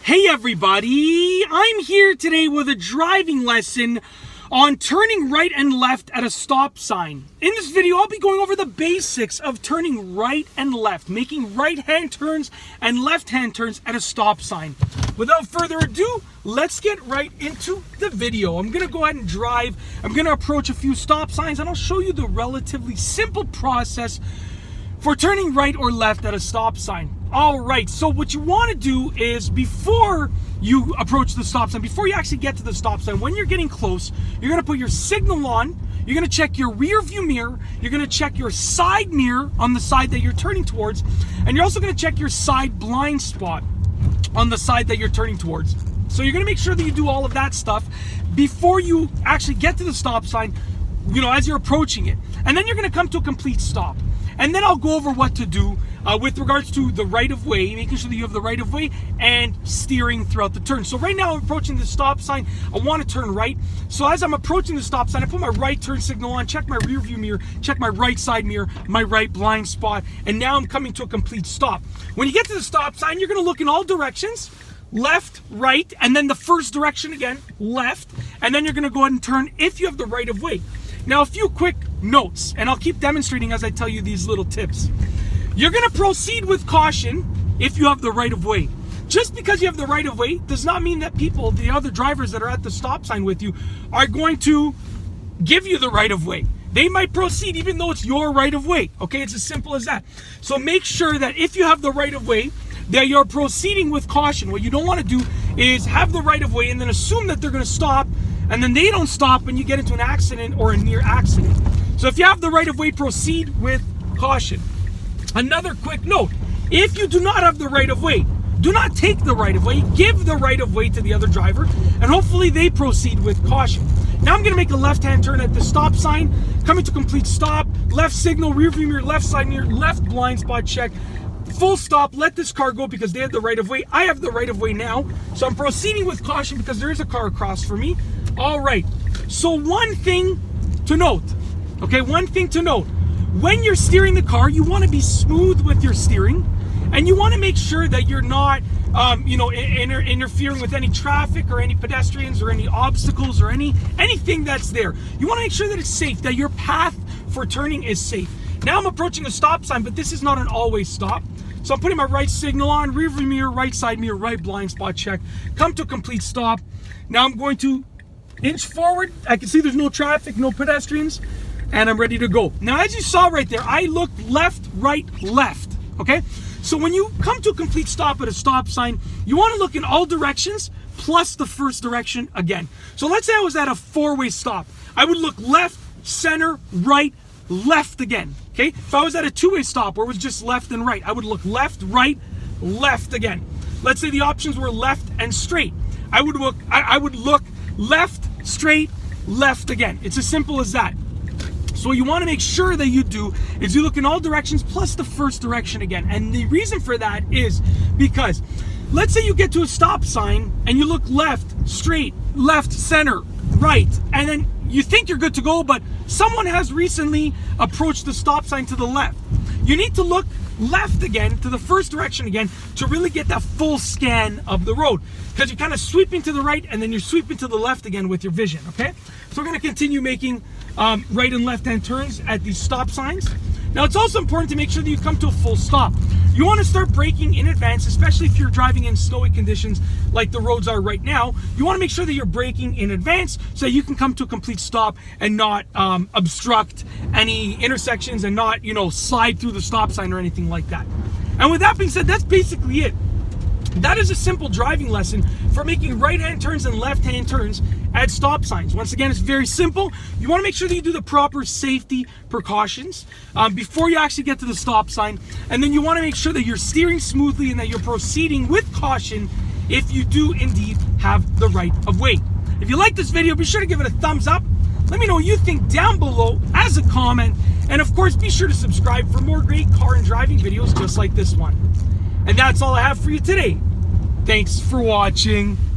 Hey everybody, I'm here today with a driving lesson on turning right and left at a stop sign. In this video, I'll be going over the basics of turning right and left, making right-hand turns and left-hand turns at a stop sign. Without further ado, let's get right into the video. I'm gonna go ahead and drive. I'm gonna approach a few stop signs and I'll show you the relatively simple process for turning right or left at a stop sign. All right, so what you want to do is before you approach the stop sign, before you actually get to the stop sign, when you're getting close, you're going to put your signal on, you're going to check your rear view mirror, you're going to check your side mirror on the side that you're turning towards, and you're also going to check your side blind spot on the side that you're turning towards. So you're going to make sure that you do all of that stuff before you actually get to the stop sign, as you're approaching it. And then you're going to come to a complete stop. And then I'll go over what to do with regards to the right-of-way, making sure that you have the right-of-way and steering throughout the turn. So right now I'm approaching the stop sign. I want to turn right. So as I'm approaching the stop sign, I put my right turn signal on, check my rear view mirror, check my right side mirror, my right blind spot, and now I'm coming to a complete stop. When you get to the stop sign, you're going to look in all directions, left, right, and then the first direction again, left, and then you're going to go ahead and turn if you have the right-of-way. Now, a few quick notes, and I'll keep demonstrating as I tell you these little tips. You're going to proceed with caution if you have the right-of-way. Just because you have the right-of-way does not mean that the other drivers that are at the stop sign with you, are going to give you the right-of-way. They might proceed even though it's your right-of-way. Okay, it's as simple as that. So make sure that if you have the right-of-way, that you're proceeding with caution. What you don't want to do is have the right-of-way and then assume that they're going to stop, and then they don't stop and you get into an accident or a near accident. So if you have the right-of-way, proceed with caution. Another quick note, if you do not have the right-of-way, do not take the right-of-way, give the right-of-way to the other driver, and hopefully they proceed with caution. Now I'm going to make a left-hand turn at the stop sign, coming to complete stop, left signal, rear view mirror, left side mirror, left blind spot check, full stop, let this car go because they had the right-of-way. I have the right-of-way now, so I'm proceeding with caution because there is a car across from me. All right, so one thing to note, when you're steering the car, you want to be smooth with your steering, and you want to make sure that you're not, interfering with any traffic or any pedestrians or any obstacles or anything that's there. You want to make sure that it's safe, that your path for turning is safe. Now I'm approaching a stop sign, but this is not an always stop. So I'm putting my right signal on, rear view mirror, right side mirror, right blind spot check, come to a complete stop. Now I'm going to inch forward. I can see there's no traffic, no pedestrians, and I'm ready to go. Now, as you saw right there, I looked left, right, left, okay? So when you come to a complete stop at a stop sign, you want to look in all directions plus the first direction again. So let's say I was at a four-way stop. I would look left, center, right, left again, okay? If I was at a two-way stop where it was just left and right, I would look left, right, left again. Let's say the options were left and straight. I would look left, straight, left again. It's as simple as that. So what you want to make sure that you do is you look in all directions plus the first direction again. And the reason for that is because let's say you get to a stop sign and you look left, straight, left, center, right, and then you think you're good to go, but someone has recently approached the stop sign to the left. You need to look left again, to the first direction again, to really get that full scan of the road. Because you're kind of sweeping to the right and then you're sweeping to the left again with your vision, okay? So we're going to continue making right and left-hand turns at these stop signs. Now, it's also important to make sure that you come to a full stop. You want to start braking in advance, especially if you're driving in snowy conditions like the roads are right now. You want to make sure that you're braking in advance so that you can come to a complete stop and not obstruct any intersections and not, slide through the stop sign or anything like that. And with that being said, that's basically it. That is a simple driving lesson for making right-hand turns and left-hand turns at stop signs. Once again, it's very simple. You want to make sure that you do the proper safety precautions before you actually get to the stop sign. And then you want to make sure that you're steering smoothly and that you're proceeding with caution if you do indeed have the right-of-way. If you like this video, be sure to give it a thumbs up. Let me know what you think down below as a comment. And of course, be sure to subscribe for more great car and driving videos just like this one. And that's all I have for you today. Thanks for watching.